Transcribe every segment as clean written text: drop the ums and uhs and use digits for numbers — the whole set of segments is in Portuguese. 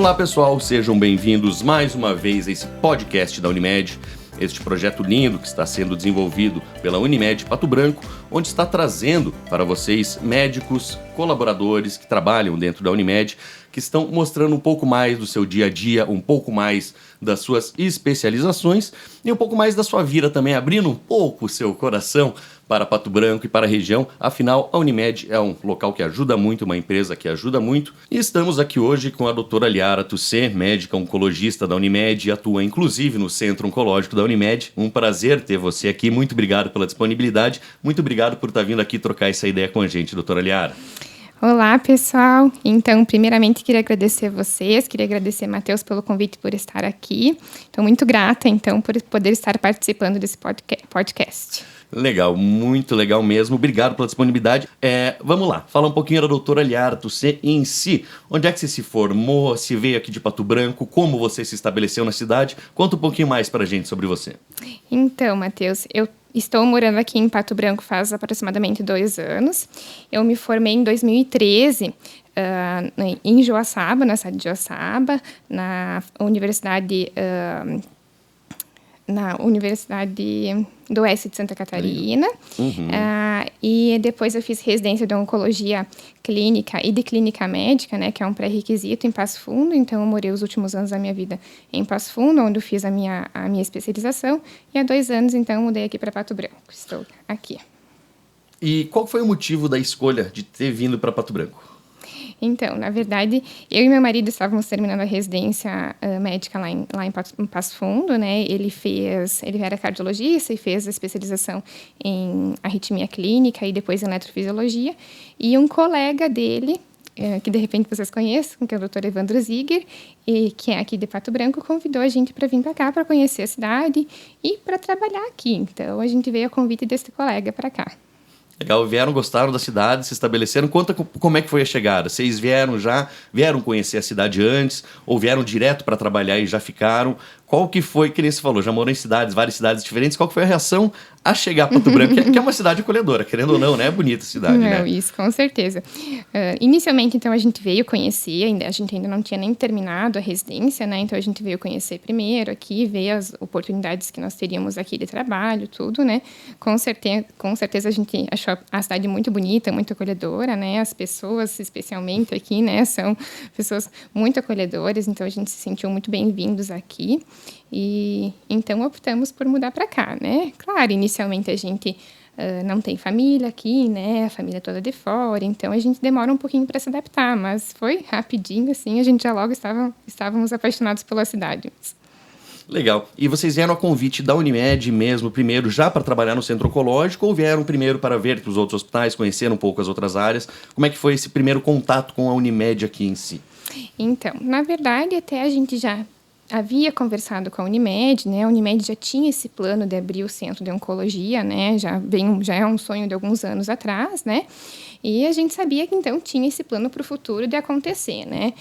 Olá pessoal, sejam bem-vindos mais uma vez a esse podcast da Unimed, este projeto lindo que está sendo desenvolvido pela Unimed Pato Branco, onde está trazendo para vocês médicos, colaboradores que trabalham dentro da Unimed, que estão mostrando um pouco mais do seu dia a dia, um pouco mais das suas especializações e um pouco mais da sua vida também, abrindo um pouco o seu coração para Pato Branco e para a região. Afinal, a Unimed é um local que ajuda muito, uma empresa que ajuda muito. E estamos aqui hoje com a doutora Liara Tussé, médica oncologista da Unimed, e atua inclusive no Centro Oncológico da Unimed. Um prazer ter você aqui, muito obrigado pela disponibilidade, muito obrigado por estar vindo aqui trocar essa ideia com a gente, doutora Liara. Olá, pessoal. Então, primeiramente, queria agradecer vocês, queria agradecer, Matheus, pelo convite por estar aqui. Estou muito grata, então, por poder estar participando desse podcast. Legal, muito legal mesmo. Obrigado pela disponibilidade. Vamos lá, falar um pouquinho da doutora Liara Tussé em si. Onde é que você se formou, se veio aqui de Pato Branco, como você se estabeleceu na cidade? Conta um pouquinho mais pra gente sobre você. Então, Matheus, eu estou morando aqui em Pato Branco faz aproximadamente 2 anos. Eu me formei em 2013 em Joaçaba, na cidade de Joaçaba, na Universidade do Oeste de Santa Catarina. Uhum. E depois eu fiz residência de oncologia clínica e de clínica médica, né, que é um pré-requisito em Passo Fundo. Então, eu morei os últimos anos da minha vida em Passo Fundo, onde eu fiz a minha especialização. E há 2 anos, então, mudei aqui para Pato Branco. Estou aqui. E qual foi o motivo da escolha de ter vindo para Pato Branco? Então, na verdade, eu e meu marido estávamos terminando a residência médica lá em Passo Fundo, né? Ele era cardiologista e fez a especialização em arritmia clínica e depois em eletrofisiologia. E um colega dele, que de repente vocês conhecem, que é o Dr. Evandro Ziger, e que é aqui de Pato Branco, convidou a gente para vir para cá, para conhecer a cidade e para trabalhar aqui. Então, a gente veio a convite desse colega para cá. Legal, gostaram da cidade, se estabeleceram. Conta como é que foi a chegada. Vocês vieram conhecer a cidade antes, ou vieram direto para trabalhar e já ficaram? Qual que foi, que nem você falou, já morou em várias cidades diferentes, qual que foi a reação a chegar a Pato Branco, que é uma cidade acolhedora, querendo ou não, né? É bonita a cidade, não, né? Isso, com certeza. Inicialmente, então, a gente veio conhecer, a gente ainda não tinha nem terminado a residência, né? Então, a gente veio conhecer primeiro aqui, ver as oportunidades que nós teríamos aqui de trabalho, tudo, né? Com certeza a gente achou a cidade muito bonita, muito acolhedora, né? As pessoas, especialmente aqui, né? São pessoas muito acolhedoras, então a gente se sentiu muito bem-vindos aqui. E então optamos por mudar para cá, né? Claro, inicialmente a gente não tem família aqui, né? A família toda de fora, então a gente demora um pouquinho para se adaptar, mas foi rapidinho, assim, a gente já logo estávamos apaixonados pela cidade. Legal. E vocês vieram a convite da Unimed mesmo, primeiro já para trabalhar no centro oncológico, ou vieram primeiro para ver os outros hospitais, conhecer um pouco as outras áreas? Como é que foi esse primeiro contato com a Unimed aqui em si? Então, na verdade, até a gente já havia conversado com a Unimed, né? A Unimed já tinha esse plano de abrir o centro de oncologia, né? Já é um sonho de alguns anos atrás, né? E a gente sabia que, então, tinha esse plano para o futuro de acontecer, né?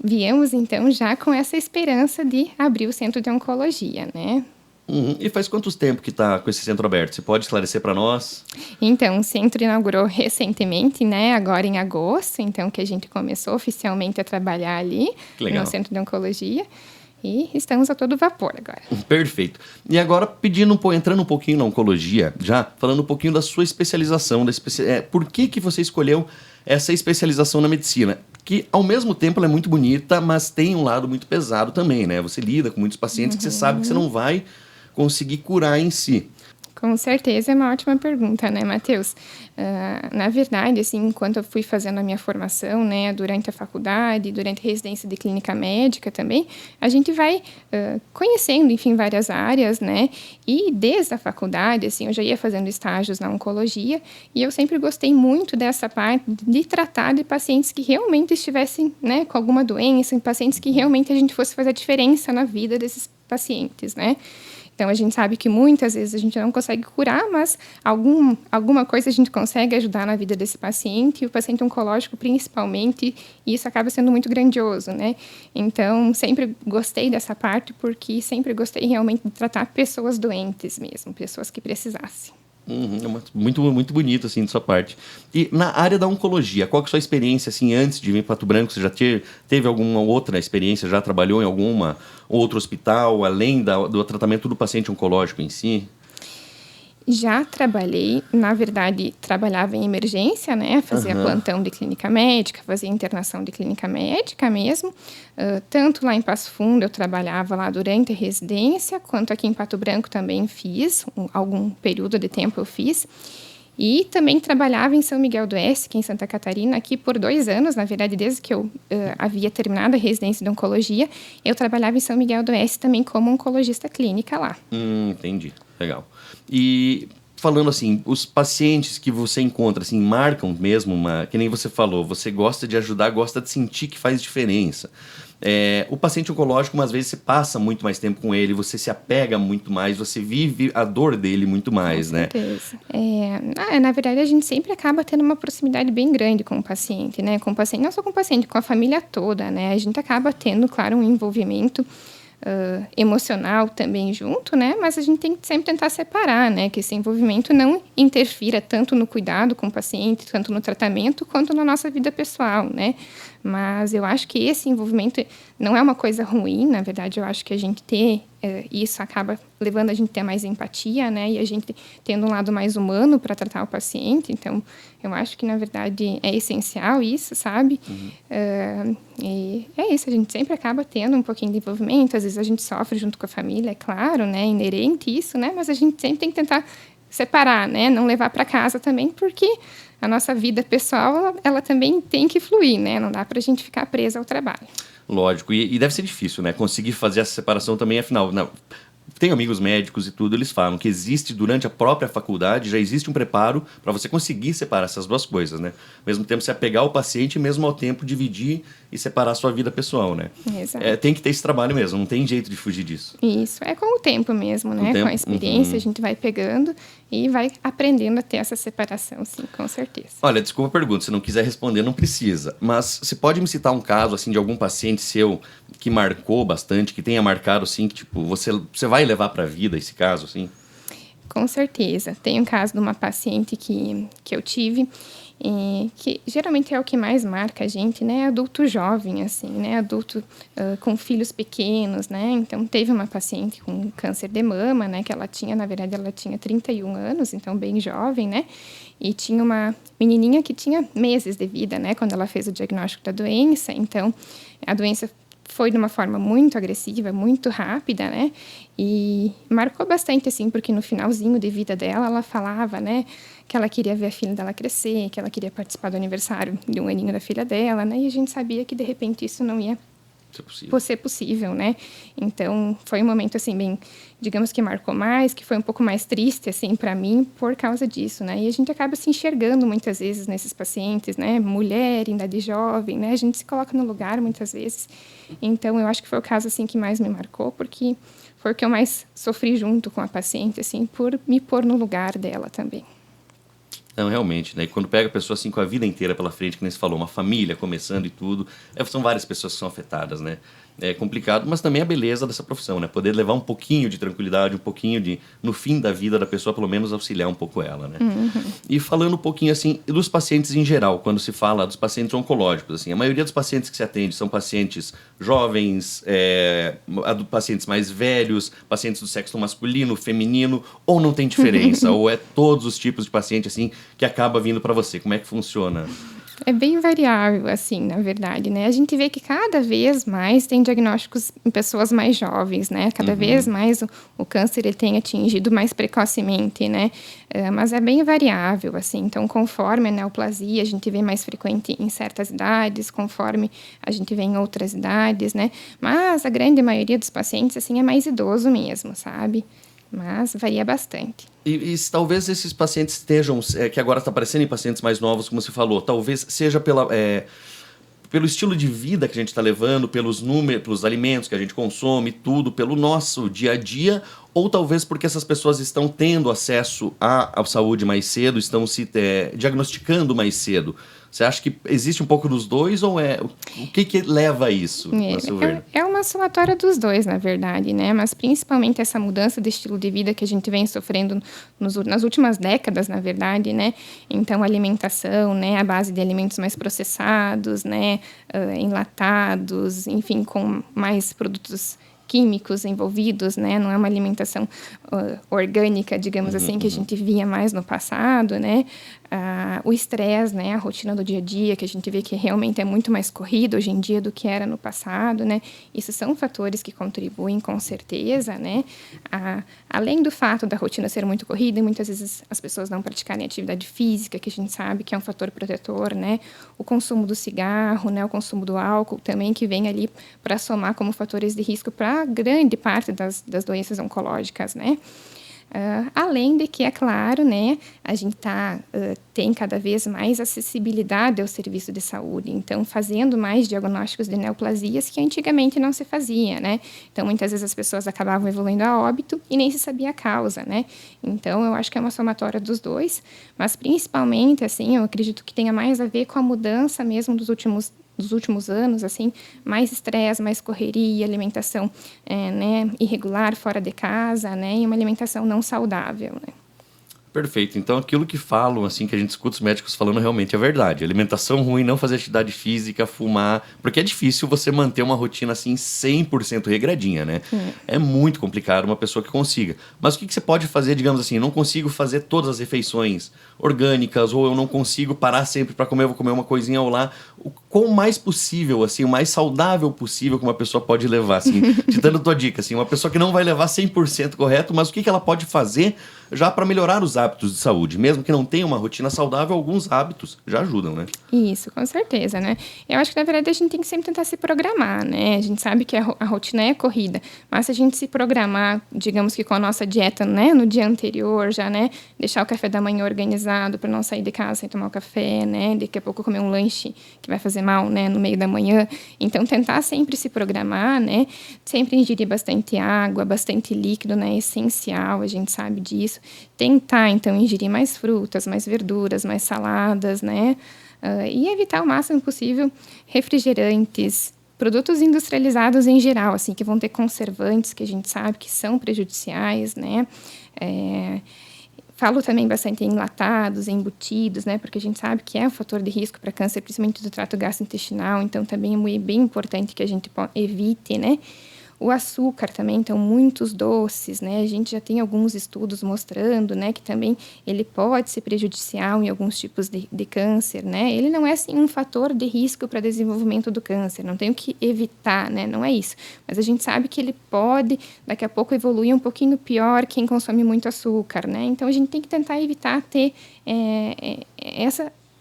Viemos, então, já com essa esperança de abrir o centro de oncologia, né? Uhum. E faz quanto tempo que está com esse centro aberto? Você pode esclarecer para nós? Então, o centro inaugurou recentemente, né? Agora em agosto, então, que a gente começou oficialmente a trabalhar ali no centro de oncologia. E estamos a todo vapor agora. Perfeito. E agora, entrando um pouquinho na oncologia, já falando um pouquinho da sua especialização, por que você escolheu essa especialização na medicina? Que, ao mesmo tempo, ela é muito bonita, mas tem um lado muito pesado também, né? Você lida com muitos pacientes que você sabe que você não vai conseguir curar em si. Com certeza, é uma ótima pergunta, né, Matheus? Na verdade, assim, enquanto eu fui fazendo a minha formação, né, durante a faculdade, durante a residência de clínica médica também, a gente vai conhecendo, enfim, várias áreas, né? E desde a faculdade, assim, eu já ia fazendo estágios na oncologia e eu sempre gostei muito dessa parte de tratar de pacientes que realmente estivessem, né, com alguma doença, pacientes que realmente a gente fosse fazer a diferença na vida desses pacientes, né? Então, a gente sabe que muitas vezes a gente não consegue curar, mas alguma coisa a gente consegue ajudar na vida desse paciente, e o paciente oncológico principalmente, e isso acaba sendo muito grandioso, né? Então, sempre gostei dessa parte, porque sempre gostei realmente de tratar pessoas doentes mesmo, pessoas que precisassem. Muito, muito bonito, assim, de sua parte. E na área da oncologia, qual que é a sua experiência, assim, antes de vir para Pato Branco? Você já teve alguma outra experiência? Já trabalhou em alguma outro hospital, além do tratamento do paciente oncológico em si? Já trabalhei, na verdade, trabalhava em emergência, né? Fazia plantão de clínica médica, fazia internação de clínica médica mesmo. Tanto lá em Passo Fundo, eu trabalhava lá durante a residência, quanto aqui em Pato Branco também fiz, algum período de tempo eu fiz. E também trabalhava em São Miguel do Oeste, aqui em Santa Catarina, aqui por 2 anos, na verdade, desde que eu havia terminado a residência de oncologia, eu trabalhava em São Miguel do Oeste também como oncologista clínica lá. Entendi. Legal. E falando assim, os pacientes que você encontra, assim, marcam mesmo que nem você falou, você gosta de ajudar, gosta de sentir que faz diferença. O paciente oncológico, umas vezes, você passa muito mais tempo com ele, você se apega muito mais, você vive a dor dele muito mais, né? Com certeza. Na verdade, a gente sempre acaba tendo uma proximidade bem grande com o paciente, né? Com o paciente, não só com o paciente, com a família toda, né? A gente acaba tendo, claro, um envolvimento emocional também junto, né? Mas a gente tem que sempre tentar separar, né? Que esse envolvimento não interfira tanto no cuidado com o paciente, tanto no tratamento, quanto na nossa vida pessoal, né? Mas eu acho que esse envolvimento não é uma coisa ruim, na verdade, eu acho que a gente isso acaba levando a gente a ter mais empatia, né? E a gente tendo um lado mais humano para tratar o paciente. Então, eu acho que, na verdade, é essencial isso, sabe? E é isso, a gente sempre acaba tendo um pouquinho de envolvimento. Às vezes a gente sofre junto com a família, é claro, né? Inerente isso, né? Mas a gente sempre tem que tentar separar, né? Não levar para casa também, porque a nossa vida pessoal, ela também tem que fluir, né? Não dá para a gente ficar presa ao trabalho. Lógico, e deve ser difícil, né? Conseguir fazer essa separação também, afinal, tenho amigos médicos e tudo, eles falam que existe, durante a própria faculdade, já existe um preparo para você conseguir separar essas duas coisas, né? Ao mesmo tempo, se apegar ao paciente e, mesmo ao tempo, dividir e separar a sua vida pessoal, né? Exato. Tem que ter esse trabalho mesmo, não tem jeito de fugir disso. Isso, é com o tempo mesmo, né? Com a experiência, a gente vai pegando e vai aprendendo a ter essa separação, sim, com certeza. Olha, desculpa a pergunta, se não quiser responder, não precisa. Mas você pode me citar um caso, assim, de algum paciente seu que marcou bastante, que tenha marcado, assim, que, tipo, você vai levar para a vida esse caso, assim? Com certeza. Tem um caso de uma paciente que eu tive, que geralmente é o que mais marca a gente, né? Adulto jovem, assim, né? Adulto com filhos pequenos, né? Então, teve uma paciente com câncer de mama, né? Que ela tinha, na verdade, ela tinha 31 anos, então bem jovem, né? E tinha uma menininha que tinha meses de vida, né? Quando ela fez o diagnóstico da doença. Então, a doença foi de uma forma muito agressiva, muito rápida, né? E marcou bastante, assim, porque no finalzinho de vida dela, ela falava, né? Que ela queria ver a filha dela crescer, que ela queria participar do aniversário de 1 aninho da filha dela, né? E a gente sabia que, de repente, isso não ia ser possível, né? Então, foi um momento, assim, bem, digamos que marcou mais, que foi um pouco mais triste, assim, para mim, por causa disso, né? E a gente acaba se enxergando muitas vezes nesses pacientes, né? Mulher, em idade jovem, né? A gente se coloca no lugar muitas vezes. Então, eu acho que foi o caso, assim, que mais me marcou, porque foi o que eu mais sofri junto com a paciente, assim, por me pôr no lugar dela também. Não, realmente, né? E quando pega a pessoa assim com a vida inteira pela frente, que nem você falou, uma família começando e tudo, são várias pessoas que são afetadas, né? É complicado, mas também a beleza dessa profissão, né? Poder levar um pouquinho de tranquilidade, um pouquinho de, no fim da vida da pessoa, pelo menos auxiliar um pouco ela, né? E falando um pouquinho, assim, dos pacientes em geral, quando se fala dos pacientes oncológicos, assim, a maioria dos pacientes que se atende são pacientes jovens, pacientes mais velhos, pacientes do sexo masculino, feminino, ou não tem diferença? Ou é todos os tipos de paciente, assim, que acaba vindo para você? Como é que funciona? É bem variável, assim, na verdade, né? A gente vê que cada vez mais tem diagnósticos em pessoas mais jovens, né? Cada vez mais o câncer ele tem atingido mais precocemente, né? Mas é bem variável, assim. Então, conforme a neoplasia, a gente vê mais frequente em certas idades, conforme a gente vê em outras idades, né? Mas a grande maioria dos pacientes, assim, é mais idoso mesmo, sabe? Mas varia bastante. E talvez esses pacientes estejam, que agora está aparecendo em pacientes mais novos, como você falou, talvez seja pelo estilo de vida que a gente está levando, pelos números, pelos alimentos que a gente consome, tudo, pelo nosso dia a dia, ou talvez porque essas pessoas estão tendo acesso à saúde mais cedo, estão se diagnosticando mais cedo? Você acha que existe um pouco dos dois ou o que leva a isso, na seu ver? É uma somatória dos dois, na verdade, né? Mas principalmente essa mudança de estilo de vida que a gente vem sofrendo nas últimas décadas, na verdade, né? Então, a alimentação, né? A base de alimentos mais processados, né? Enlatados, enfim, com mais produtos químicos envolvidos, né? Não é uma alimentação orgânica, digamos assim, que a gente via mais no passado, né? O estresse, né? A rotina do dia a dia, que a gente vê que realmente é muito mais corrido hoje em dia do que era no passado, né? Isso são fatores que contribuem com certeza, né? Além do fato da rotina ser muito corrida, e muitas vezes as pessoas não praticarem atividade física, que a gente sabe que é um fator protetor, né? O consumo do cigarro, né? O consumo do álcool também, que vem ali para somar como fatores de risco para grande parte das doenças oncológicas, né? Além de que, é claro, né, a gente tem cada vez mais acessibilidade ao serviço de saúde, então fazendo mais diagnósticos de neoplasias que antigamente não se fazia, né? Então, muitas vezes as pessoas acabavam evoluindo a óbito e nem se sabia a causa, né? Então, eu acho que é uma somatória dos dois, mas principalmente, assim, eu acredito que tenha mais a ver com a mudança mesmo dos últimos anos, assim, mais estresse, mais correria, alimentação né, irregular, fora de casa, né, e uma alimentação não saudável, né. Perfeito. Então, aquilo que falam, assim, que a gente escuta os médicos falando realmente é verdade. Alimentação ruim, não fazer atividade física, fumar, porque é difícil você manter uma rotina, assim, 100% regradinha, né? É muito complicado uma pessoa que consiga. Mas o que você pode fazer, digamos assim, eu não consigo fazer todas as refeições orgânicas, ou eu não consigo parar sempre para comer, eu vou comer uma coisinha ao lá. O quão mais possível, assim, o mais saudável possível que uma pessoa pode levar, assim, te dando tua dica, assim, uma pessoa que não vai levar 100% correto, mas o que ela pode fazer já para melhorar os hábitos de saúde? Mesmo que não tenha uma rotina saudável, alguns hábitos já ajudam, né? Isso, com certeza, né? Eu acho que, na verdade, a gente tem que sempre tentar se programar, né? A gente sabe que a rotina é corrida, mas se a gente se programar, digamos que com a nossa dieta, né, no dia anterior já, né, deixar o café da manhã organizado para não sair de casa sem tomar o café, né, daqui a pouco comer um lanche que vai fazer mal, né, no meio da manhã. Então, tentar sempre se programar, né? Sempre ingerir bastante água, bastante líquido, né? É essencial, a gente sabe disso. Tentar, então, ingerir mais frutas, mais verduras, mais saladas, né? E evitar o máximo possível refrigerantes, produtos industrializados em geral, assim, que vão ter conservantes que a gente sabe que são prejudiciais, né? Falo também bastante em enlatados, em embutidos, né? Porque a gente sabe que é um fator de risco para câncer, principalmente do trato gastrointestinal, então também é bem importante que a gente evite, né? O açúcar também, então, muitos doces, né? A gente já tem alguns estudos mostrando, né, que também ele pode ser prejudicial em alguns tipos de câncer, né? Ele não é, assim, um fator de risco para desenvolvimento do câncer, não tem o que evitar, né? Não é isso. Mas a gente sabe que ele pode, daqui a pouco, evoluir um pouquinho pior quem consome muito açúcar, né? Então, a gente tem que tentar evitar ter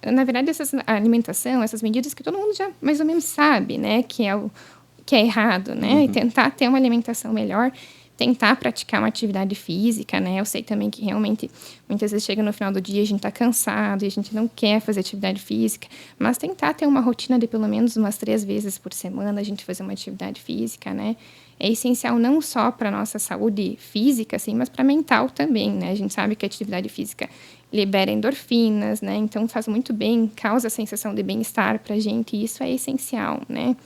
na verdade, essa alimentação, essas medidas que todo mundo já mais ou menos sabe, né? Que é errado, né? E tentar ter uma alimentação melhor, tentar praticar uma atividade física, né? Eu sei também que realmente muitas vezes chega no final do dia, a gente está cansado e a gente não quer fazer atividade física, mas tentar ter uma rotina de pelo menos umas 3 vezes por semana a gente fazer uma atividade física, né? É essencial não só para a nossa saúde física, assim, mas para a mental também, né? A gente sabe que a atividade física libera endorfinas, né? Então faz muito bem, causa a sensação de bem-estar para a gente e isso é essencial, né?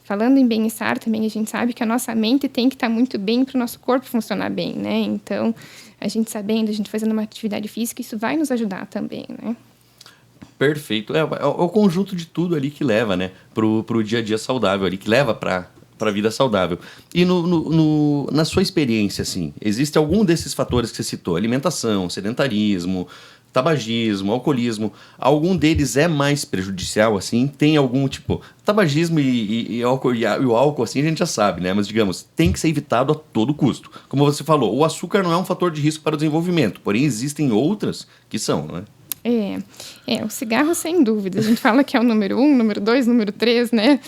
Falando em bem-estar, também a gente sabe que a nossa mente tem que estar muito bem para o nosso corpo funcionar bem, né? Então, a gente sabendo, a gente fazendo uma atividade física, isso vai nos ajudar também, né? Perfeito. É o conjunto de tudo ali que leva, né, pro dia a dia saudável ali, que leva para a vida saudável. E na sua experiência, assim, existe algum desses fatores que você citou? Alimentação, sedentarismo, tabagismo, alcoolismo, algum deles é mais prejudicial, assim? Tem algum, tipo, tabagismo e o álcool, assim, a gente já sabe, né? Mas, digamos, tem que ser evitado a todo custo. Como você falou, o açúcar não é um fator de risco para o desenvolvimento, porém existem outras que são, não é? O cigarro, sem dúvida. A gente fala que é o número 1, número 2, número 3, né?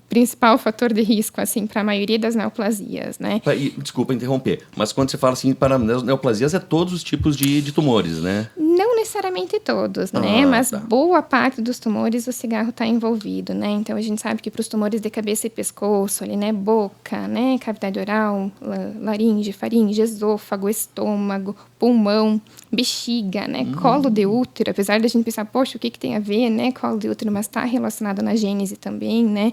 Principal fator de risco, assim, para a maioria das neoplasias, né? Desculpa interromper, mas quando você fala assim, para neoplasias, é todos os tipos de tumores, né? Não necessariamente todos, né? Mas tá. boa parte dos tumores o cigarro está envolvido, né? Então, a gente sabe que para os tumores de cabeça e pescoço, ali, né? Boca, né? Cavidade oral, laringe, faringe, esôfago, estômago, pulmão, bexiga, né? Colo de útero, apesar da gente pensar, poxa, o que tem a ver, né? Colo de útero, mas está relacionado na gênese também, né?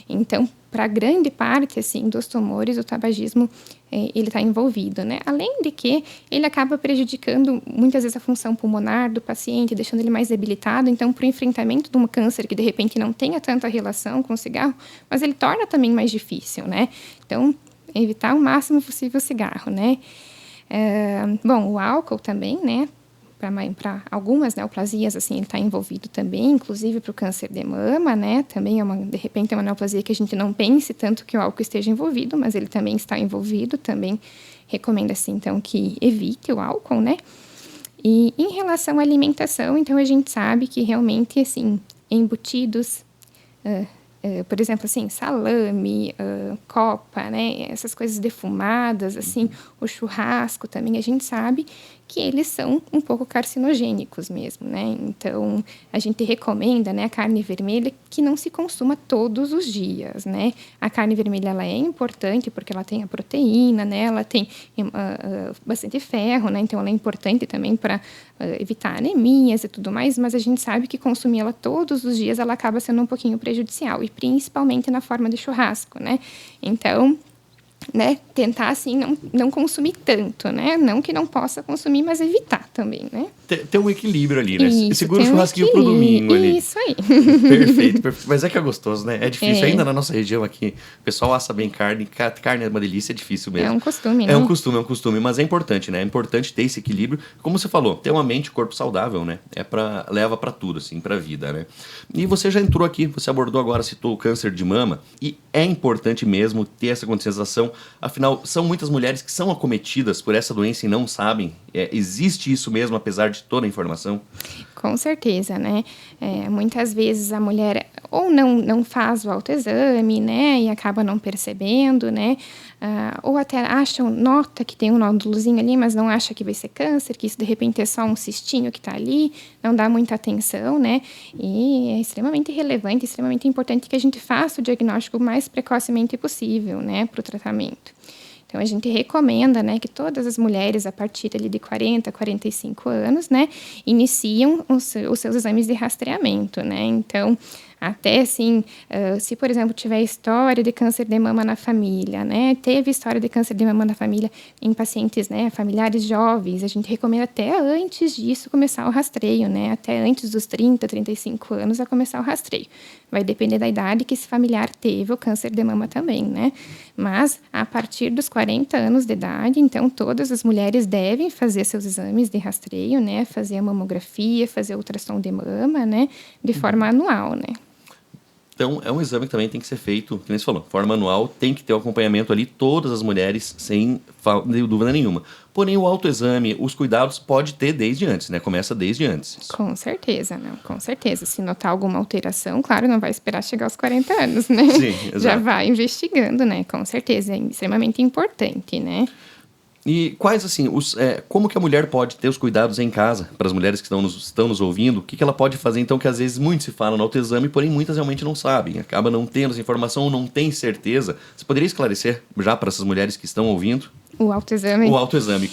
Então, para grande parte, assim, dos tumores, o tabagismo, ele está envolvido, né? Além de que ele acaba prejudicando, muitas vezes, a função pulmonar do paciente, deixando ele mais debilitado. Então, para o enfrentamento de um câncer que, de repente, não tenha tanta relação com o cigarro, mas ele torna também mais difícil, né? Então, evitar o máximo possível o cigarro, né? Bom, o álcool também, né? Para algumas neoplasias, assim, ele está envolvido também, inclusive para o câncer de mama, né? Também de repente, é uma neoplasia que a gente não pense tanto que o álcool esteja envolvido, mas ele também está envolvido, também recomenda-se, então, que evite o álcool, né? E em relação à alimentação, então, a gente sabe que realmente, assim, embutidos, por exemplo, assim, salame, copa, né? Essas coisas defumadas, assim, o churrasco também, a gente sabe que eles são um pouco carcinogênicos mesmo, né? Então, a gente recomenda, né, a carne vermelha que não se consuma todos os dias, né? A carne vermelha, ela é importante porque ela tem a proteína, né? Ela tem bastante ferro, né? Então, ela é importante também para evitar anemias e tudo mais, mas a gente sabe que consumir ela todos os dias, ela acaba sendo um pouquinho prejudicial, e principalmente na forma de churrasco, né? Então, né, tentar, assim, não consumir tanto, né? Não que não possa consumir, mas evitar também, né? Tem um equilíbrio ali, né? Isso, segura o churrasquinho pro domingo ali. Isso aí. Perfeito. Mas é que é gostoso, né? É difícil. Ainda na nossa região aqui, o pessoal assa bem carne. Carne é uma delícia, é difícil mesmo. É um costume, né? É um costume, mas é importante, né? É importante ter esse equilíbrio. Como você falou, ter uma mente e corpo saudável, né? Leva pra tudo, assim, pra vida, né? E você já entrou aqui, você abordou agora, citou o câncer de mama, e é importante mesmo ter essa conscientização. Afinal, são muitas mulheres que são acometidas por essa doença e não sabem. Existe isso mesmo, apesar de toda a informação? Com certeza, né? Muitas vezes a mulher ou não faz o autoexame, né? E acaba não percebendo, né? Ou até nota que tem um nódulozinho ali, mas não acha que vai ser câncer, que isso de repente é só um cistinho que está ali, não dá muita atenção, né? E é extremamente relevante, extremamente importante que a gente faça o diagnóstico o mais precocemente possível, né? Para o tratamento. Então, a gente recomenda, né, que todas as mulheres, a partir ali de 40, 45 anos, né, iniciam os seus exames de rastreamento, né? Então, até, assim, se, por exemplo, tiver história de câncer de mama na família, né? Teve história de câncer de mama na família em pacientes, né, familiares jovens, a gente recomenda até antes disso começar o rastreio, né? Até antes dos 30, 35 anos a começar o rastreio. Vai depender da idade que esse familiar teve o câncer de mama também, né? Mas, a partir dos 40 anos de idade, então, todas as mulheres devem fazer seus exames de rastreio, né? Fazer a mamografia, fazer a ultrassom de mama, né? De forma anual, né? Então, é um exame que também tem que ser feito, como você falou, forma anual, tem que ter o acompanhamento ali, todas as mulheres, sem dúvida nenhuma. Porém, o autoexame, os cuidados, pode ter desde antes, né? Começa desde antes. Com certeza, não, com certeza. Se notar alguma alteração, claro, não vai esperar chegar aos 40 anos, né? Sim, exato. Já vai investigando, né? Com certeza, é extremamente importante, né? E quais, assim, como que a mulher pode ter os cuidados em casa, para as mulheres que estão nos ouvindo, o que ela pode fazer, então, que às vezes muito se fala no autoexame, porém muitas realmente não sabem, acaba não tendo essa informação ou não tem certeza. Você poderia esclarecer já para essas mulheres que estão ouvindo? O autoexame? O autoexame,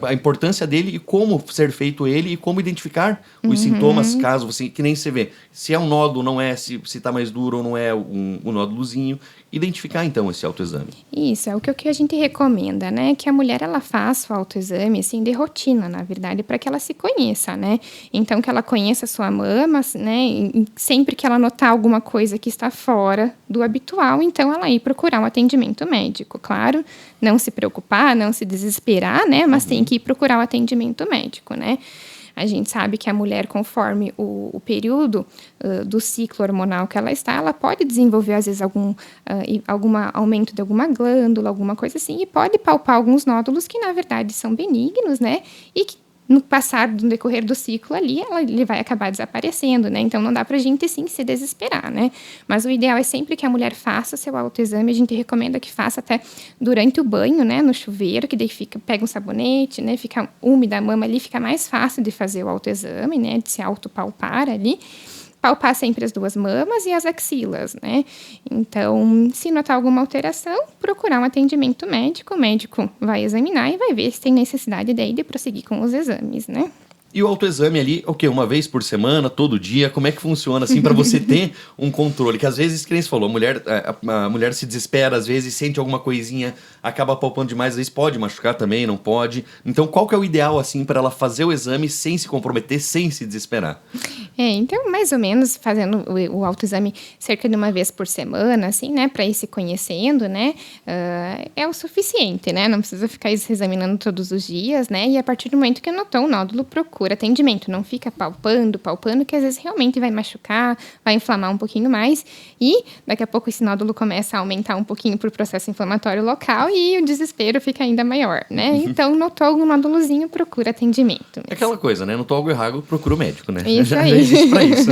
a importância dele e como ser feito ele e como identificar os sintomas, caso você, que nem você vê, se é um nódulo, não é, se está mais duro ou não é um nódulozinho, identificar então esse autoexame. Isso, é o que a gente recomenda, né? Que a mulher, ela faça o autoexame, assim, de rotina, na verdade, para que ela se conheça, né? Então, que ela conheça a sua mama, né? E sempre que ela notar alguma coisa que está fora do habitual, então ela ir procurar um atendimento médico, claro, não se preocupar, não se desesperar, né? Mas tem que ir procurar o atendimento médico, né? A gente sabe que a mulher, conforme o período do ciclo hormonal que ela está, ela pode desenvolver, às vezes, algum aumento de alguma glândula, alguma coisa assim, e pode palpar alguns nódulos que, na verdade, são benignos, né? E que no passar do decorrer do ciclo ali, ele vai acabar desaparecendo, né? Então, não dá pra gente, sim, se desesperar, né? Mas o ideal é sempre que a mulher faça seu autoexame. A gente recomenda que faça até durante o banho, né? No chuveiro, que daí pega um sabonete, né? Fica úmida a mama ali, fica mais fácil de fazer o autoexame, né? De se autopalpar ali. Palpar sempre as duas mamas e as axilas, né? Então, se notar alguma alteração, procurar um atendimento médico. O médico vai examinar e vai ver se tem necessidade daí de prosseguir com os exames, né? E o autoexame ali, o quê? Uma vez por semana, todo dia? Como é que funciona, assim, para você ter um controle? Que às vezes, que nem você falou, a mulher se desespera, às vezes sente alguma coisinha, acaba palpando demais, às vezes pode machucar também, não pode. Então, qual que é o ideal, assim, para ela fazer o exame sem se comprometer, sem se desesperar? Então, mais ou menos, fazendo o autoexame cerca de uma vez por semana, assim, né, para ir se conhecendo, né, é o suficiente, né, não precisa ficar se examinando todos os dias, né, e a partir do momento que notou um nódulo, procura atendimento, não fica palpando, que às vezes realmente vai machucar, vai inflamar um pouquinho mais, e daqui a pouco esse nódulo começa a aumentar um pouquinho por processo inflamatório local e o desespero fica ainda maior, né, então notou algum nódulozinho, procura atendimento mesmo. Aquela coisa, né, notou algo errado, procura o médico, né? Isso Já aí. existe pra isso.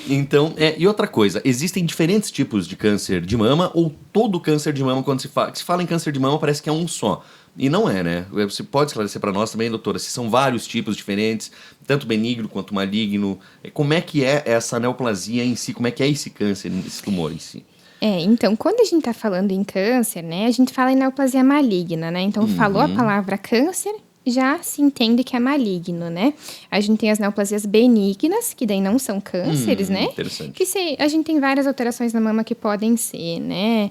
Então, e outra coisa, existem diferentes tipos de câncer de mama ou todo câncer de mama, quando se fala em câncer de mama, parece que é um só. E não é, né? Você pode esclarecer para nós também, doutora, se são vários tipos diferentes, tanto benigno quanto maligno. Como é que é essa neoplasia em si? Como é que é esse câncer, esse tumor em si? Então, quando a gente está falando em câncer, né, a gente fala em neoplasia maligna, né? Então, falou a palavra câncer, já se entende que é maligno, né? A gente tem as neoplasias benignas, que daí não são cânceres, né? Interessante. A gente tem várias alterações na mama que podem ser, né?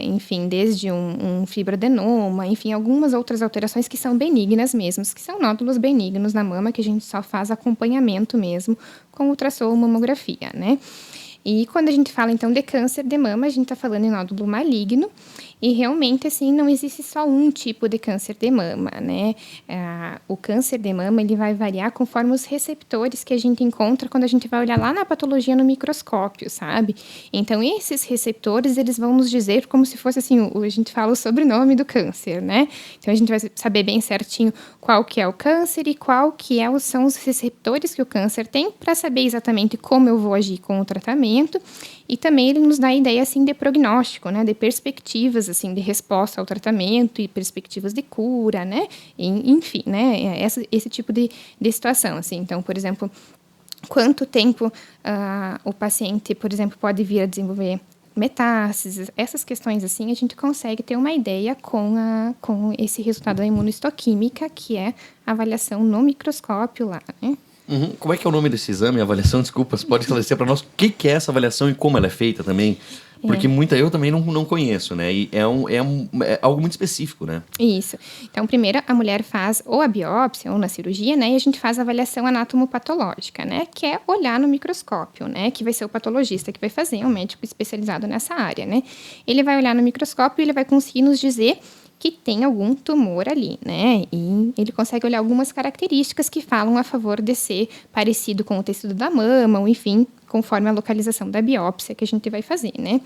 Enfim, desde um fibroadenoma, enfim, algumas outras alterações que são benignas mesmo, que são nódulos benignos na mama, que a gente só faz acompanhamento mesmo com ultrassom ou mamografia, né? E quando a gente fala, então, de câncer de mama, a gente está falando em nódulo maligno. E realmente, assim, não existe só um tipo de câncer de mama, né? O câncer de mama, ele vai variar conforme os receptores que a gente encontra quando a gente vai olhar lá na patologia no microscópio, sabe? Então, esses receptores, eles vão nos dizer como se fosse, assim, a gente fala o sobrenome do câncer, né? Então, a gente vai saber bem certinho qual que é o câncer e qual que são os receptores que o câncer tem para saber exatamente como eu vou agir com o tratamento. E também ele nos dá a ideia, assim, de prognóstico, né? De perspectivas, assim, de resposta ao tratamento e perspectivas de cura, né? Enfim, né? Esse tipo de situação, assim. Então, por exemplo, quanto tempo o paciente, por exemplo, pode vir a desenvolver metástases, essas questões, assim, a gente consegue ter uma ideia com esse resultado da imunohistoquímica, que é a avaliação no microscópio lá, né? Como é que é o nome desse exame, avaliação? Desculpa, você pode esclarecer para nós o que é essa avaliação e como ela é feita também? Porque eu também não conheço, né? E é algo muito específico, né? Isso. Então, primeiro, a mulher faz ou a biópsia ou na cirurgia, né? E a gente faz a avaliação anatomopatológica, né? Que é olhar no microscópio, né? Que vai ser o patologista que vai fazer, um médico especializado nessa área, né? Ele vai olhar no microscópio e ele vai conseguir nos dizer que tem algum tumor ali, né? E ele consegue olhar algumas características que falam a favor de ser parecido com o tecido da mama, ou enfim, conforme a localização da biópsia que a gente vai fazer, né?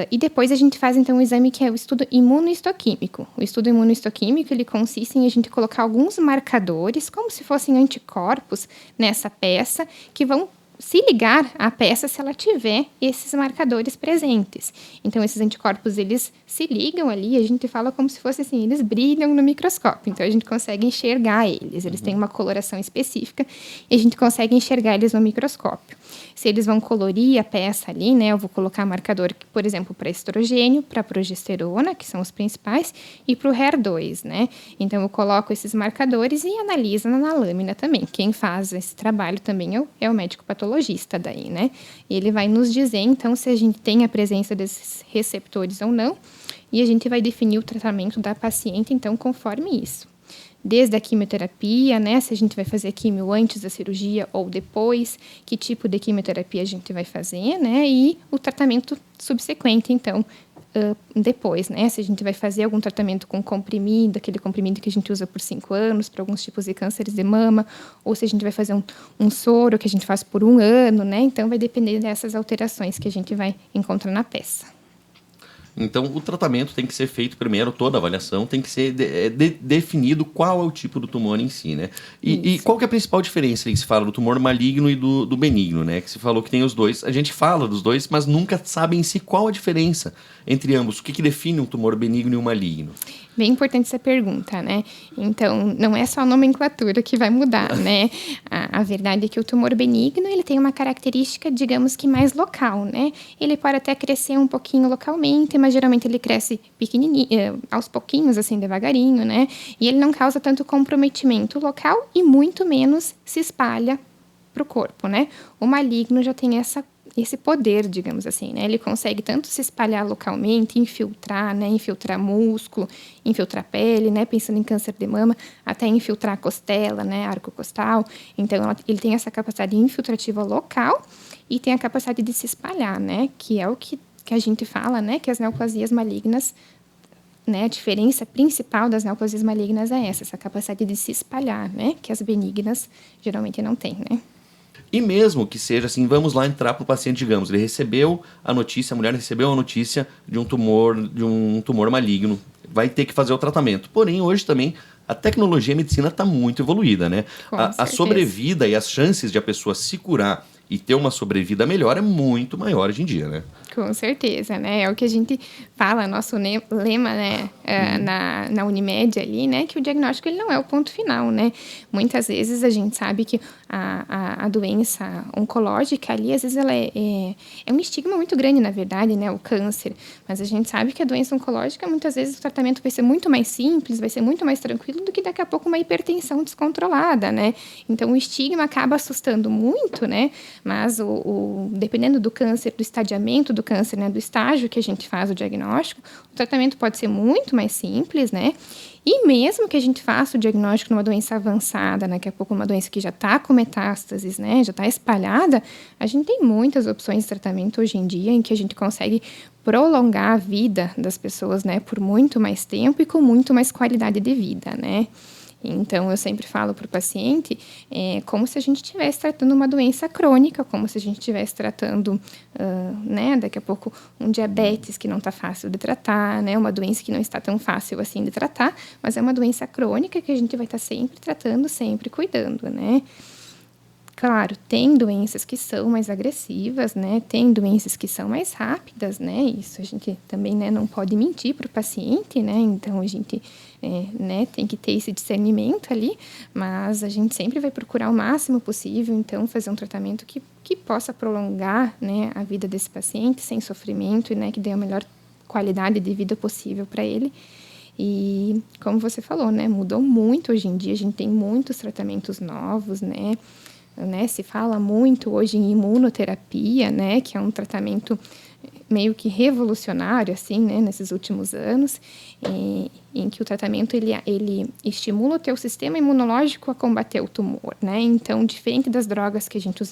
E depois a gente faz, então, um exame que é o estudo imunohistoquímico. O estudo imunohistoquímico, ele consiste em a gente colocar alguns marcadores, como se fossem anticorpos, nessa peça, que vão se ligar à peça se ela tiver esses marcadores presentes. Então, esses anticorpos, eles se ligam ali, a gente fala como se fosse assim, eles brilham no microscópio. Então, a gente consegue enxergar eles. Eles têm uma coloração específica e a gente consegue enxergar eles no microscópio. Se eles vão colorir a peça ali, né? Eu vou colocar marcador, por exemplo, para estrogênio, para progesterona, que são os principais, e para o HER2, né? Então, eu coloco esses marcadores e analiso na lâmina também. Quem faz esse trabalho também é o médico patologista daí, né? E ele vai nos dizer, então, se a gente tem a presença desses receptores ou não, e a gente vai definir o tratamento da paciente, então, conforme isso. Desde a quimioterapia, né? Se a gente vai fazer quimio antes da cirurgia ou depois, que tipo de quimioterapia a gente vai fazer, né? E o tratamento subsequente, então, depois, né? Se a gente vai fazer algum tratamento com comprimido, aquele comprimido que a gente usa por 5 anos para alguns tipos de cânceres de mama, ou se a gente vai fazer um soro que a gente faz por 1 ano, né? Então, vai depender dessas alterações que a gente vai encontrar na peça. Então, o tratamento tem que ser feito primeiro, toda a avaliação tem que ser definido qual é o tipo do tumor em si, né? E qual que é a principal diferença aí que se fala do tumor maligno e do benigno, né? Que se falou que tem os dois. A gente fala dos dois, mas nunca sabe em si qual a diferença entre ambos. O que define um tumor benigno e um maligno? Bem importante essa pergunta, né? Então, não é só a nomenclatura que vai mudar, né? A verdade é que o tumor benigno, ele tem uma característica, digamos que mais local, né? Ele pode até crescer um pouquinho localmente, mas geralmente ele cresce pequenininho, aos pouquinhos, assim, devagarinho, né? E ele não causa tanto comprometimento local e muito menos se espalha para o corpo, né? O maligno já tem esse poder, digamos assim, né? Ele consegue tanto se espalhar localmente, infiltrar, né? Infiltrar músculo, infiltrar pele, né? Pensando em câncer de mama, até infiltrar a costela, né? Arco costal. Então, ele tem essa capacidade infiltrativa local e tem a capacidade de se espalhar, né? Que é o que a gente fala, né? Que as neoplasias malignas, né? A diferença principal das neoplasias malignas é essa capacidade de se espalhar, né? Que as benignas geralmente não têm, né? E mesmo que seja assim, vamos lá entrar para o paciente, digamos, ele recebeu a notícia, a mulher recebeu a notícia de um tumor maligno, vai ter que fazer o tratamento. Porém, hoje também a tecnologia e a medicina está muito evoluída, né? A sobrevida e as chances de a pessoa se curar e ter uma sobrevida melhor é muito maior hoje em dia, né? Com certeza, né? É o que a gente fala, nosso lema, né, na Unimed ali, né, que o diagnóstico ele não é o ponto final, né? Muitas vezes a gente sabe que a doença oncológica ali, às vezes ela é um estigma muito grande, na verdade, né, o câncer. Mas a gente sabe que a doença oncológica, muitas vezes o tratamento vai ser muito mais simples, vai ser muito mais tranquilo do que daqui a pouco uma hipertensão descontrolada, né? Então o estigma acaba assustando muito, né? Mas dependendo do câncer, do estadiamento do câncer, né, do estágio que a gente faz o diagnóstico, o tratamento pode ser muito mais simples, né? E mesmo que a gente faça o diagnóstico numa doença avançada, daqui a pouco uma doença que já está com metástases, né, já está espalhada, a gente tem muitas opções de tratamento hoje em dia em que a gente consegue prolongar a vida das pessoas, né, por muito mais tempo e com muito mais qualidade de vida, né? Então, eu sempre falo para o paciente como se a gente estivesse tratando uma doença crônica, como se a gente estivesse tratando, né, daqui a pouco, um diabetes que não está fácil de tratar, né, uma doença que não está tão fácil assim de tratar, mas é uma doença crônica que a gente vai estar sempre tratando, sempre cuidando, né? Claro, tem doenças que são mais agressivas, né? Tem doenças que são mais rápidas, né? Isso a gente também, né, não pode mentir para o paciente, né? Então, a gente né, tem que ter esse discernimento ali, mas a gente sempre vai procurar o máximo possível, então, fazer um tratamento que possa prolongar, né, a vida desse paciente sem sofrimento e, né, que dê a melhor qualidade de vida possível para ele. E, como você falou, né, mudou muito hoje em dia, a gente tem muitos tratamentos novos, né? Se fala muito hoje em imunoterapia, né, que é um tratamento meio que revolucionário, assim, né, nesses últimos anos, em que o tratamento ele estimula o teu sistema imunológico a combater o tumor, né? Então, diferente das drogas que a gente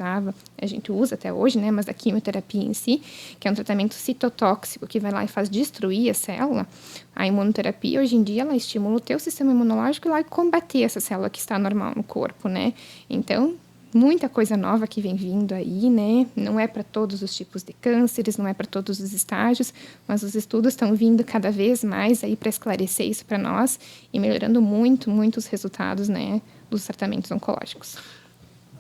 usa até hoje, né, mas a quimioterapia em si, que é um tratamento citotóxico que vai lá e faz destruir a célula, a imunoterapia hoje em dia ela estimula o teu sistema imunológico lá e combater essa célula que está normal no corpo, né? Então, muita coisa nova que vem vindo aí, né? Não é para todos os tipos de cânceres, não é para todos os estágios, mas os estudos estão vindo cada vez mais aí para esclarecer isso para nós e melhorando muito, muito os resultados, né, dos tratamentos oncológicos.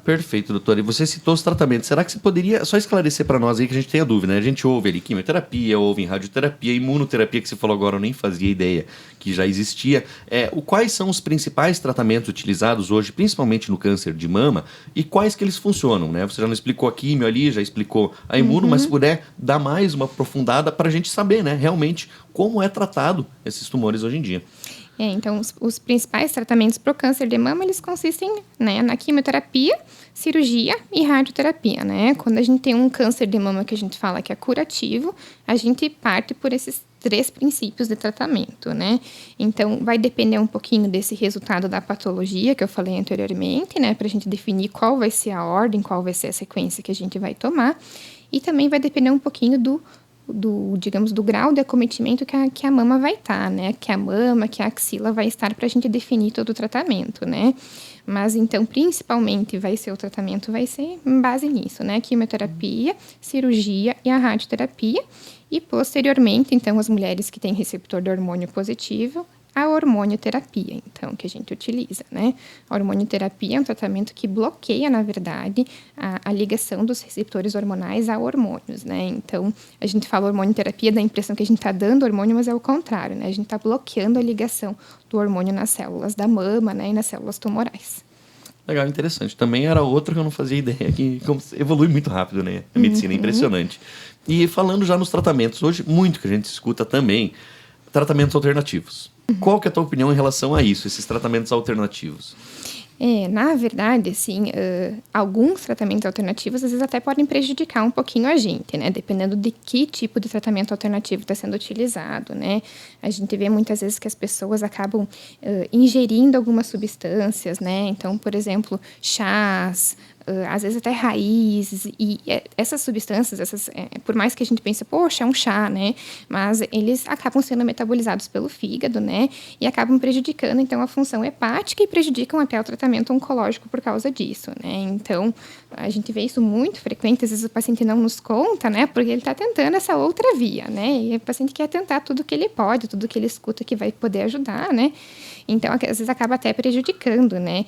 Perfeito, doutora. E você citou os tratamentos. Será que você poderia só esclarecer para nós aí que a gente tem a dúvida, né? A gente ouve ali quimioterapia, ouve radioterapia, imunoterapia, que você falou agora, eu nem fazia ideia que já existia. Quais são os principais tratamentos utilizados hoje, principalmente no câncer de mama, e quais que eles funcionam, né? Você já não explicou a quimio ali, já explicou a imuno, mas se puder dar mais uma aprofundada para a gente saber, né? Realmente, como é tratado esses tumores hoje em dia. Então, os principais tratamentos para o câncer de mama, eles consistem, né, na quimioterapia, cirurgia e radioterapia, né? Quando a gente tem um câncer de mama que a gente fala que é curativo, a gente parte por esses 3 princípios de tratamento, né? Então, vai depender um pouquinho desse resultado da patologia que eu falei anteriormente, né? Para a gente definir qual vai ser a ordem, qual vai ser a sequência que a gente vai tomar. E também vai depender um pouquinho do digamos, do grau de acometimento que a mama vai estar, né? Que a mama, que a axila vai estar para a gente definir todo o tratamento, né? Mas, então, principalmente, o tratamento vai ser em base nisso, né? Quimioterapia, cirurgia e a radioterapia. E, posteriormente, então, as mulheres que têm receptor do hormônio positivo, a hormonioterapia, então, que a gente utiliza, né? A hormonioterapia é um tratamento que bloqueia, na verdade, a ligação dos receptores hormonais a hormônios, né? Então, a gente fala hormonioterapia, dá a impressão que a gente está dando hormônio, mas é o contrário, né? A gente está bloqueando a ligação do hormônio nas células da mama, né? E nas células tumorais. Legal, interessante. Também era outra que eu não fazia ideia, que evolui muito rápido, né? A medicina é impressionante. E falando já nos tratamentos, hoje, muito que a gente escuta também, tratamentos alternativos. Qual que é a tua opinião em relação a isso, esses tratamentos alternativos? Na verdade, assim, alguns tratamentos alternativos, às vezes, até podem prejudicar um pouquinho a gente, né? Dependendo de que tipo de tratamento alternativo está sendo utilizado, né? A gente vê muitas vezes que as pessoas acabam ingerindo algumas substâncias, né? Então, por exemplo, chás, às vezes até raízes, e essas substâncias, por mais que a gente pense, poxa, é um chá, né? Mas eles acabam sendo metabolizados pelo fígado, né? E acabam prejudicando, então, a função hepática e prejudicam até o tratamento oncológico por causa disso, né? Então, a gente vê isso muito frequente, às vezes o paciente não nos conta, né? Porque ele está tentando essa outra via, né? E o paciente quer tentar tudo que ele pode, tudo que ele escuta que vai poder ajudar, né? Então, às vezes acaba até prejudicando, né?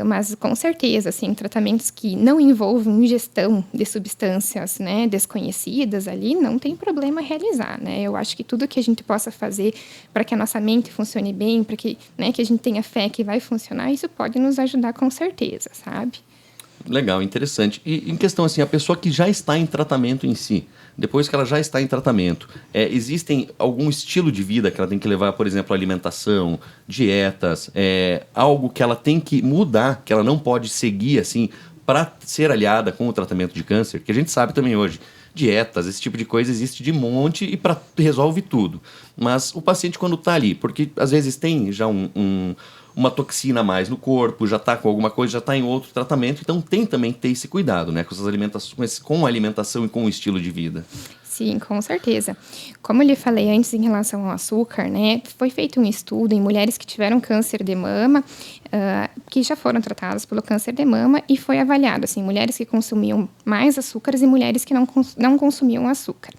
Mas, com certeza, assim, tratamentos que não envolvem ingestão de substâncias, né, desconhecidas ali, não tem problema realizar, né? Eu acho que tudo que a gente possa fazer para que a nossa mente funcione bem, para que, né, que a gente tenha fé que vai funcionar, isso pode nos ajudar com certeza, sabe? Legal, interessante. E em questão assim, a pessoa que já está em tratamento em si, depois que ela já está em tratamento, existem algum estilo de vida que ela tem que levar, por exemplo, alimentação, dietas, algo que ela tem que mudar, que ela não pode seguir assim, para ser aliada com o tratamento de câncer, que a gente sabe também hoje, dietas, esse tipo de coisa existe de monte e resolve tudo. Mas o paciente quando está ali, porque às vezes tem já uma toxina a mais no corpo, já está com alguma coisa, já está em outro tratamento, então tem também que ter esse cuidado, né, com a alimentação e com o estilo de vida. Sim, com certeza. Como eu lhe falei antes em relação ao açúcar, né, foi feito um estudo em mulheres que tiveram câncer de mama, que já foram tratadas pelo câncer de mama e foi avaliado, assim, mulheres que consumiam mais açúcares e mulheres que não consumiam açúcar.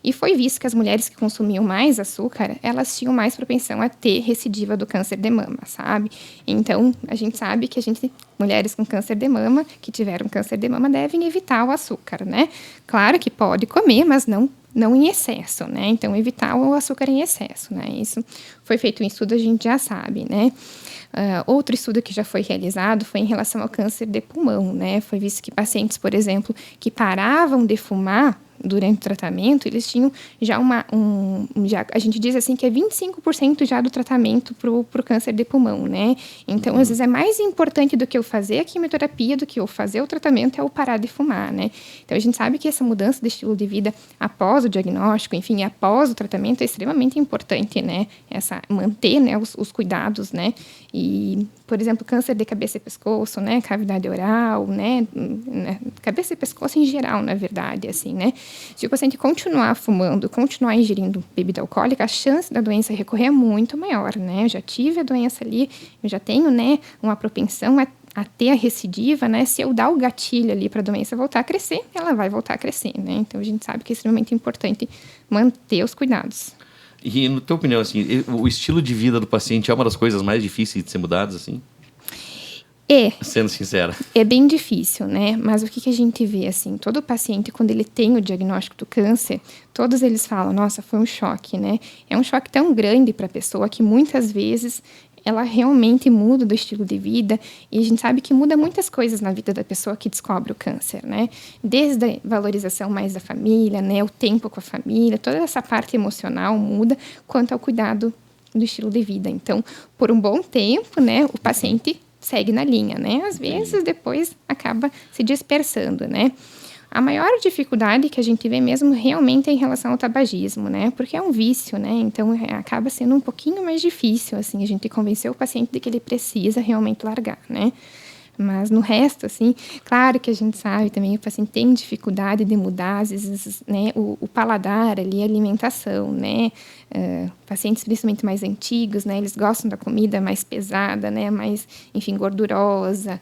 E foi visto que as mulheres que consumiam mais açúcar, elas tinham mais propensão a ter recidiva do câncer de mama, sabe? Então, a gente sabe que mulheres com câncer de mama, que tiveram câncer de mama, devem evitar o açúcar, né? Claro que pode comer, mas não em excesso, né? Então, evitar o açúcar em excesso, né? Isso foi feito um estudo, a gente já sabe, né? Outro estudo que já foi realizado foi em relação ao câncer de pulmão, né? Foi visto que pacientes, por exemplo, que paravam de fumar durante o tratamento, eles tinham já a gente diz assim que é 25% já do tratamento pro câncer de pulmão, né? Então, às vezes é mais importante do que eu fazer a quimioterapia, do que eu fazer o tratamento, é o parar de fumar, né? Então, a gente sabe que essa mudança de estilo de vida após o diagnóstico, enfim, após o tratamento é extremamente importante, né? Manter, né, os cuidados, né? E, por exemplo, câncer de cabeça e pescoço, né? Cavidade oral, né? Cabeça e pescoço em geral, na verdade, assim, né? Se o paciente continuar fumando, continuar ingerindo bebida alcoólica, a chance da doença recorrer é muito maior, né? Eu já tive a doença ali, eu já tenho, né, uma propensão a ter a recidiva, né? Se eu dar o gatilho ali para a doença voltar a crescer, ela vai voltar a crescer, né? Então, a gente sabe que é extremamente importante manter os cuidados. E, na tua opinião, assim, o estilo de vida do paciente é uma das coisas mais difíceis de ser mudadas, assim? Sendo sincera. É bem difícil, né? Mas o que a gente vê, assim, todo paciente, quando ele tem o diagnóstico do câncer, todos eles falam, nossa, foi um choque, né? É um choque tão grande para a pessoa que muitas vezes ela realmente muda do estilo de vida e a gente sabe que muda muitas coisas na vida da pessoa que descobre o câncer, né? Desde a valorização mais da família, né? O tempo com a família, toda essa parte emocional muda quanto ao cuidado do estilo de vida. Então, por um bom tempo, né? O paciente segue na linha, né? Às vezes, depois, acaba se dispersando, né? A maior dificuldade que a gente vê mesmo realmente é em relação ao tabagismo, né? Porque é um vício, né? Então, acaba sendo um pouquinho mais difícil, assim, a gente convencer o paciente de que ele precisa realmente largar, né? Mas no resto, assim, claro que a gente sabe também, o paciente tem dificuldade de mudar, às vezes, né, o paladar ali, a alimentação, né? Pacientes principalmente mais antigos, né? Eles gostam da comida mais pesada, né? Mais, enfim, gordurosa,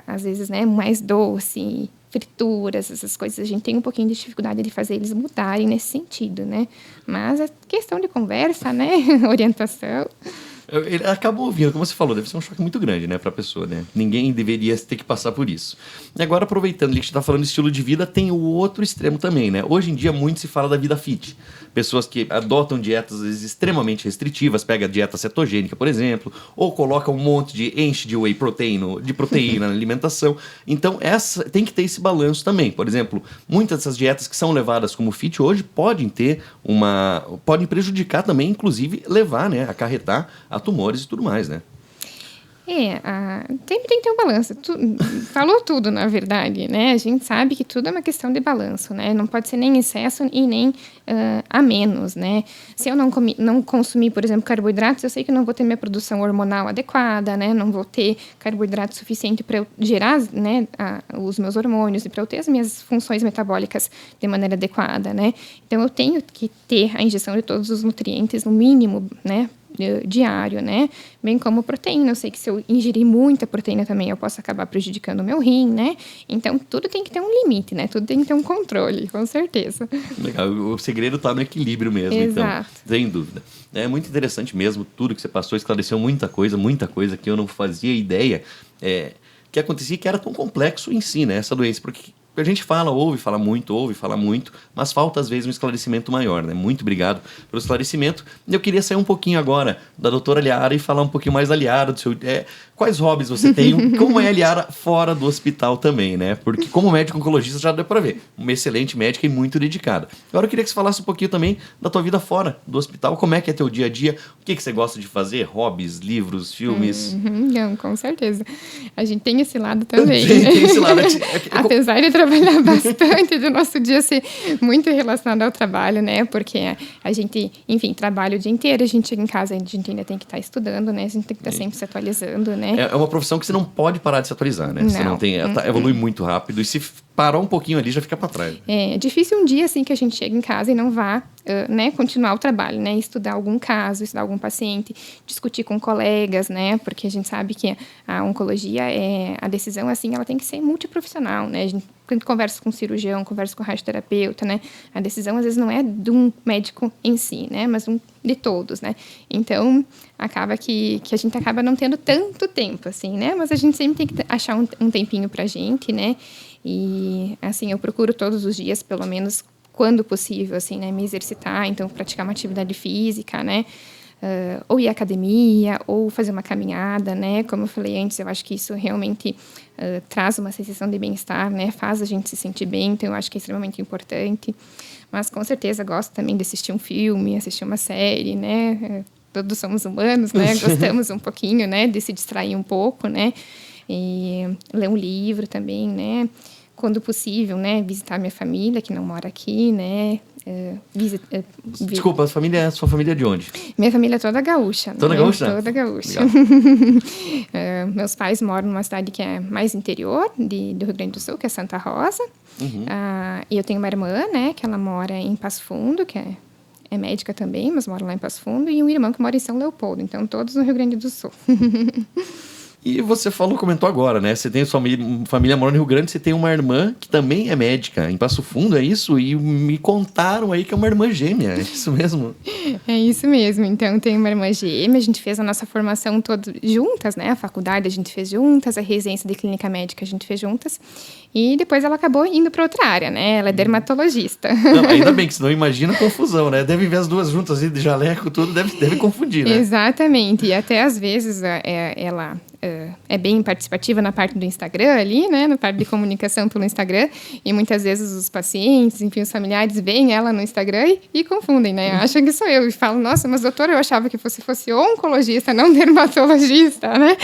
às vezes, né, mais doce, frituras, essas coisas. A gente tem um pouquinho de dificuldade de fazer eles mudarem nesse sentido, né? Mas é questão de conversa, né? Orientação. Ele acaba ouvindo, como você falou, deve ser um choque muito grande, né, pra pessoa, né? Ninguém deveria ter que passar por isso. E agora, aproveitando que a gente tá falando de estilo de vida, tem o outro extremo também, né? Hoje em dia, muito se fala da vida fit. Pessoas que adotam dietas, às vezes, extremamente restritivas, pega a dieta cetogênica, por exemplo, ou coloca um monte enche de whey protein, de proteína na alimentação. Então, tem que ter esse balanço também. Por exemplo, muitas dessas dietas que são levadas como fit hoje podem prejudicar também, inclusive, levar, né, acarretar a tumores e tudo mais, né? Sempre tem que ter um balanço. Falou tudo, na verdade, né? A gente sabe que tudo é uma questão de balanço, né? Não pode ser nem excesso e nem a menos, né? Se eu não consumir, por exemplo, carboidratos, eu sei que eu não vou ter minha produção hormonal adequada, né? Não vou ter carboidrato suficiente para eu gerar, né, os meus hormônios e para eu ter as minhas funções metabólicas de maneira adequada, né? Então, eu tenho que ter a ingestão de todos os nutrientes, no mínimo, né, diário, né? Bem como proteína. Eu sei que se eu ingerir muita proteína também, eu posso acabar prejudicando o meu rim, né? Então, tudo tem que ter um limite, né? Tudo tem que ter um controle, com certeza. Legal. O segredo está no equilíbrio mesmo, Exato. Então. Sem dúvida. É muito interessante mesmo, tudo que você passou, esclareceu muita coisa que eu não fazia ideia que acontecia, que era tão complexo em si, né? Essa doença, porque a gente ouve falar muito, mas falta às vezes um esclarecimento maior, né? Muito obrigado pelo esclarecimento. Eu queria sair um pouquinho agora da doutora Liara e falar um pouquinho mais da Liara, do seu, quais hobbies você tem, como é a Liara fora do hospital também, né? Porque como médico oncologista já deu para ver, uma excelente médica e muito dedicada. Agora eu queria que você falasse um pouquinho também da tua vida fora do hospital, como é que é teu dia a dia, o que você gosta de fazer, hobbies, livros, filmes? Não, com certeza. A gente tem esse lado também. Tem esse lado. Apesar de trabalhar bastante, do nosso dia ser muito relacionado ao trabalho, né? Porque a gente, enfim, trabalha o dia inteiro, a gente chega em casa, a gente ainda tem que estar estudando, né? A gente tem que estar sempre se atualizando, né? É uma profissão que você não pode parar de se atualizar, né? Você não tem, evolui muito rápido e se parar um pouquinho ali já fica para trás. É difícil um dia assim que a gente chega em casa e não vá, né, continuar o trabalho, né? Estudar algum caso, estudar algum paciente, discutir com colegas, né? Porque a gente sabe que a oncologia a decisão assim, ela tem que ser multiprofissional, né? A gente conversa com o cirurgião, conversa com o radioterapeuta, né? A decisão, às vezes, não é de um médico em si, né? Mas de todos, né? Então, acaba que a gente acaba não tendo tanto tempo, assim, né? Mas a gente sempre tem que achar um tempinho pra gente, né? E, assim, eu procuro todos os dias, pelo menos, quando possível, assim, né? Me exercitar, então, praticar uma atividade física, né? Ou ir à academia, ou fazer uma caminhada, né? Como eu falei antes, eu acho que isso realmente traz uma sensação de bem-estar, né? Faz a gente se sentir bem, então eu acho que é extremamente importante. Mas, com certeza, gosto também de assistir um filme, assistir uma série, né? Todos somos humanos, né? Gostamos um pouquinho, né? De se distrair um pouco, né? E ler um livro também, né? Quando possível, né? Visitar minha família, que não mora aqui, né? Desculpa, sua família é de onde? Minha família é toda gaúcha. Toda gaúcha? Toda gaúcha. Meus pais moram numa cidade que é mais interior do Rio Grande do Sul, que é Santa Rosa. Uhum. E eu tenho uma irmã, né, que ela mora em Passo Fundo, que é médica também, mas mora lá em Passo Fundo, e um irmão que mora em São Leopoldo, então todos no Rio Grande do Sul. E você comentou agora, né? Você tem sua família mora no Rio Grande, você tem uma irmã que também é médica em Passo Fundo, é isso? E me contaram aí que é uma irmã gêmea, é isso mesmo? É isso mesmo. Então, tem uma irmã gêmea, a gente fez a nossa formação toda juntas, né? A faculdade a gente fez juntas, a residência de clínica médica a gente fez juntas. E depois ela acabou indo para outra área, né? Ela é dermatologista. Não, ainda bem que senão imagina a confusão, né? Deve ver as duas juntas aí de jaleco, tudo, deve confundir, né? Exatamente. E até às vezes ela é bem participativa na parte do Instagram ali, né? Na parte de comunicação pelo Instagram. E muitas vezes os pacientes, enfim, os familiares veem ela no Instagram e confundem, né? Acham que sou eu. E falam, nossa, mas doutora, eu achava que você fosse oncologista, não dermatologista, né?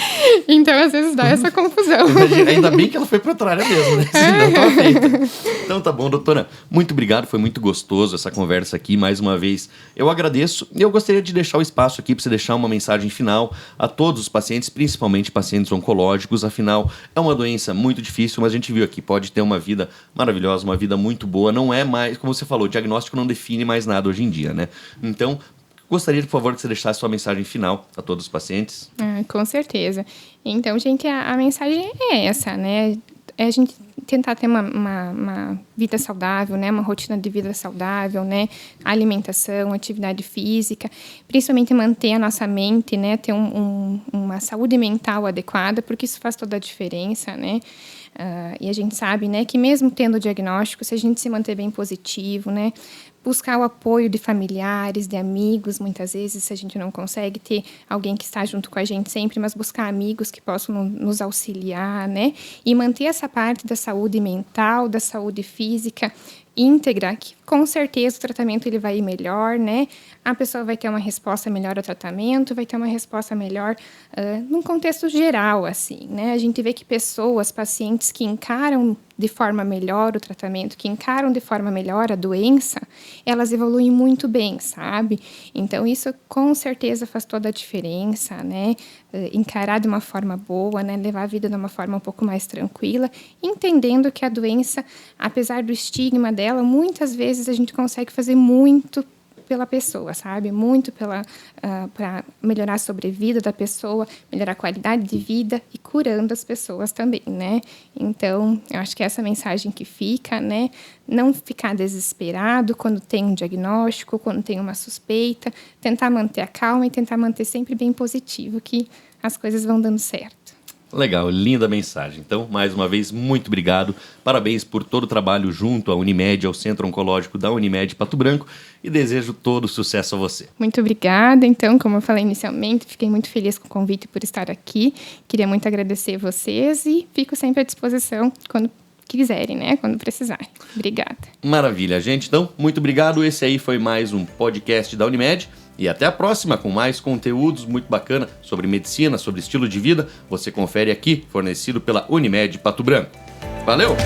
Então, às vezes dá essa confusão. Imagina, ainda bem que ela foi para outra área mesmo, né? Senão tava feita. Então tá bom, doutora. Muito obrigado, foi muito gostoso essa conversa aqui. Mais uma vez, eu agradeço. E eu gostaria de deixar o espaço aqui para você deixar uma mensagem final a todos os pacientes, principalmente principalmente pacientes oncológicos, afinal, é uma doença muito difícil, mas a gente viu aqui, pode ter uma vida maravilhosa, uma vida muito boa, não é mais, como você falou, o diagnóstico não define mais nada hoje em dia, né? Então, gostaria, por favor, que você deixasse sua mensagem final a todos os pacientes. Com certeza. Então, gente, a mensagem é essa, né? É a gente tentar ter uma vida saudável, né? Uma rotina de vida saudável, né? Alimentação, atividade física, principalmente manter a nossa mente, né? Ter uma saúde mental adequada, porque isso faz toda a diferença, né? E a gente sabe, né, que mesmo tendo o diagnóstico, se a gente se manter bem positivo, né, buscar o apoio de familiares, de amigos, muitas vezes, se a gente não consegue ter alguém que está junto com a gente sempre, mas buscar amigos que possam nos auxiliar, né, e manter essa parte da saúde mental, da saúde física íntegra, que com certeza o tratamento ele vai ir melhor, né? A pessoa vai ter uma resposta melhor ao tratamento, vai ter uma resposta melhor num contexto geral, assim, né? A gente vê que pessoas, pacientes que encaram de forma melhor o tratamento, que encaram de forma melhor a doença, elas evoluem muito bem, sabe? Então, isso com certeza faz toda a diferença, né? Encarar de uma forma boa, né? Levar a vida de uma forma um pouco mais tranquila, entendendo que a doença, apesar do estigma dela, muitas vezes a gente consegue fazer muito pela pessoa, sabe? Muito para melhorar a sobrevida da pessoa, melhorar a qualidade de vida e curando as pessoas também, né? Então, eu acho que essa mensagem que fica, né? Não ficar desesperado quando tem um diagnóstico, quando tem uma suspeita, tentar manter a calma e tentar manter sempre bem positivo, que as coisas vão dando certo. Legal, linda mensagem. Então, mais uma vez, muito obrigado. Parabéns por todo o trabalho junto à Unimed, ao Centro Oncológico da Unimed Pato Branco, e desejo todo sucesso a você. Muito obrigada. Então, como eu falei inicialmente, fiquei muito feliz com o convite por estar aqui. Queria muito agradecer vocês e fico sempre à disposição quando quiserem, né? Quando precisarem. Obrigada. Maravilha, gente. Então, muito obrigado. Esse aí foi mais um podcast da Unimed. E até a próxima com mais conteúdos muito bacana sobre medicina, sobre estilo de vida. Você confere aqui, fornecido pela Unimed Pato Branco. Valeu!